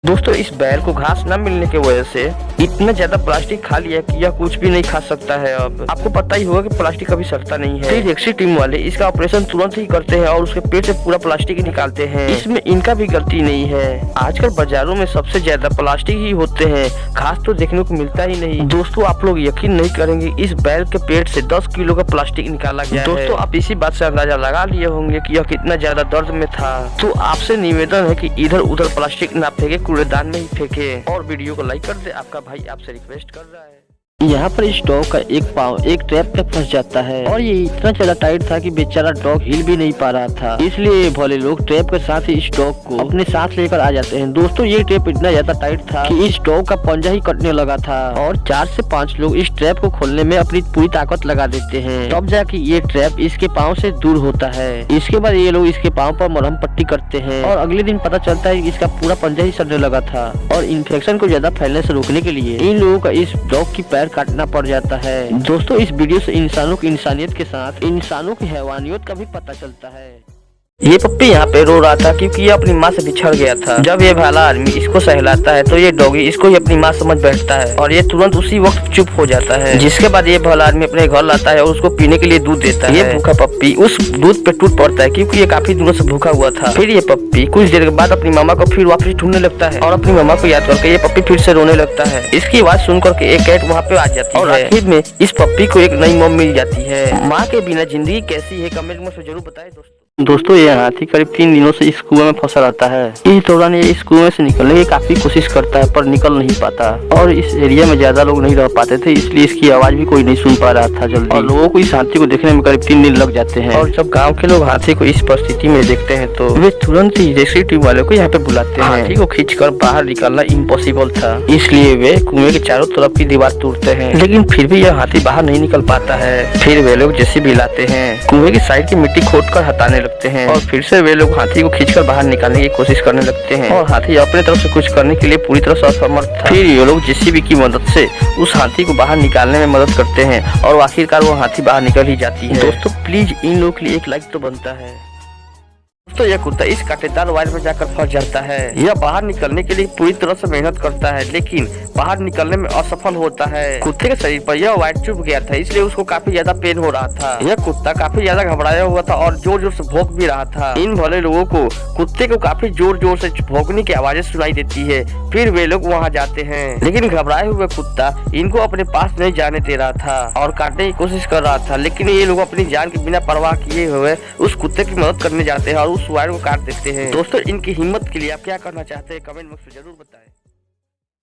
दोस्तों इस बैल को घास न मिलने की वजह से इतना ज्यादा प्लास्टिक खा लिया कि यह कुछ भी नहीं खा सकता है। अब आपको पता ही होगा कि प्लास्टिक कभी सड़ता नहीं है। फिर रेस्क्यू टीम वाले इसका ऑपरेशन तुरंत ही करते हैं और उसके पेट से पूरा प्लास्टिक निकालते हैं। इसमें इनका भी गलती नहीं है। आजकल बाजारों में सबसे ज्यादा प्लास्टिक ही होते हैं, घास तो देखने को मिलता ही नहीं। दोस्तों आप लोग यकीन नहीं करेंगे, इस बैल के पेट से 10 किलो का प्लास्टिक निकाला गया है। दोस्तों आप इसी बात से अंदाजा लगा लिए होंगे कि यह कितना ज्यादा दर्द में था। तो आपसे निवेदन है कि इधर उधर प्लास्टिक ना फेंके, कूड़ेदान में ही फेंके। और वीडियो को लाइक कर दे, आपका भाई आपसे रिक्वेस्ट कर रहा है। यहाँ पर इस डॉग का एक पाँव एक ट्रैप तक फंस जाता है और ये इतना ज्यादा टाइट था कि बेचारा डॉग हिल भी नहीं पा रहा था। इसलिए भले लोग ट्रैप के साथ ही इस डॉग को अपने साथ लेकर आ जाते हैं। दोस्तों ये ट्रैप इतना ज्यादा टाइट था कि इस डॉग का पंजा ही कटने लगा था और 4 से 5 लोग इस ट्रैप को खोलने में अपनी पूरी ताकत लगा देते हैं। तब जाके ये ट्रैप इसके पाँव से दूर होता है। इसके बाद ये लोग इसके पाँव पर मरहम पट्टी करते हैं और अगले दिन पता चलता है कि इसका पूरा पंजा ही सड़ने लगा था। और इन्फेक्शन को ज्यादा फैलने से रोकने के लिए इन लोगों का इस डॉग की पैर काटना पड़ जाता है। दोस्तों इस वीडियो से इंसानों की इंसानियत के साथ इंसानों की हैवानियत का भी पता चलता है। ये पप्पी यहाँ पे रो रहा था क्योंकि ये अपनी माँ से बिछड़ गया था। जब ये भला आदमी इसको सहलाता है तो ये डॉगी इसको ही अपनी माँ समझ बैठता है और ये तुरंत उसी वक्त चुप हो जाता है। जिसके बाद ये भला आदमी अपने घर लाता है और उसको पीने के लिए दूध देता है। ये भूखा पप्पी उस दूध पे टूट पड़ता है क्योंकि ये काफी दिनों से भूखा हुआ था। फिर ये पप्पी कुछ देर के बाद अपनी मामा को फिर वापस ढूंढने लगता है और अपनी मामा को याद करके ये पप्पी फिर से रोने लगता है। इसकी आवाज सुनकर के एक कैट वहाँ पे आ जाती है और आखिर में इस पप्पी को एक नई मॉम मिल जाती है। माँ के बिना जिंदगी कैसी है, कमेंट में जरूर बताएं दोस्तों ये हाथी करीब 3 दिनों से इस कुएं में फंसा रहता है। इस दौरान ये इस कुएं से निकलने की काफी कोशिश करता है पर निकल नहीं पाता और इस एरिया में ज्यादा लोग नहीं रह पाते थे, इसलिए इसकी आवाज भी कोई नहीं सुन पा रहा था जल्दी। और लोगों को इस हाथी को देखने में करीब 3 दिन लग जाते हैं। और जब गाँव के लोग हाथी को इस परिस्थिति में देखते हैं तो वे तुरंत ही रेस्क्यू टीम वाले को यहाँ पे बुलाते हैं। हाथी को खींच कर बाहर निकालना इम्पॉसिबल था, इसलिए वे कुएं के चारों तरफ की दीवार तोड़ते हैं, लेकिन फिर भी यह हाथी बाहर नहीं निकल पाता है। फिर वे लोग जेसीबी लाते हैं, कुएं की साइड की मिट्टी खोद कर हटाने लगते हैं और फिर से वे लोग हाथी को खींचकर बाहर निकालने की कोशिश करने लगते हैं और हाथी अपने तरफ से कुछ करने के लिए पूरी तरह से असमर्थ था। फिर ये लोग जेसीबी की मदद से उस हाथी को बाहर निकालने में मदद करते हैं और आखिरकार वो हाथी बाहर निकल ही जाती है। दोस्तों प्लीज इन लोगों के लिए एक लाइक तो बनता है। तो यह कुत्ता इस कांटेदार वायर में जाकर फंस जाता है। यह बाहर निकलने के लिए पूरी तरह से मेहनत करता है लेकिन बाहर निकलने में असफल होता है। कुत्ते के शरीर पर यह वायर चुभ गया था, इसलिए उसको काफी ज्यादा पेन हो रहा था। यह कुत्ता काफी ज्यादा घबराया हुआ था और जोर जोर से भौंक भी रहा था। इन भले लोगों को कुत्ते को काफी जोर जोर से भौंकने की आवाजें सुनाई देती है। फिर वे लोग वहाँ जाते हैं लेकिन घबराए हुए कुत्ता इनको अपने पास नहीं जाने दे रहा था और काटने की कोशिश कर रहा था, लेकिन ये लोग अपनी जान की बिना परवाह किए हुए उस कुत्ते की मदद करने जाते हैं और उस वायर को काट देते हैं। दोस्तों इनकी हिम्मत के लिए आप क्या करना चाहते हैं, कमेंट बॉक्स में जरूर बताएं।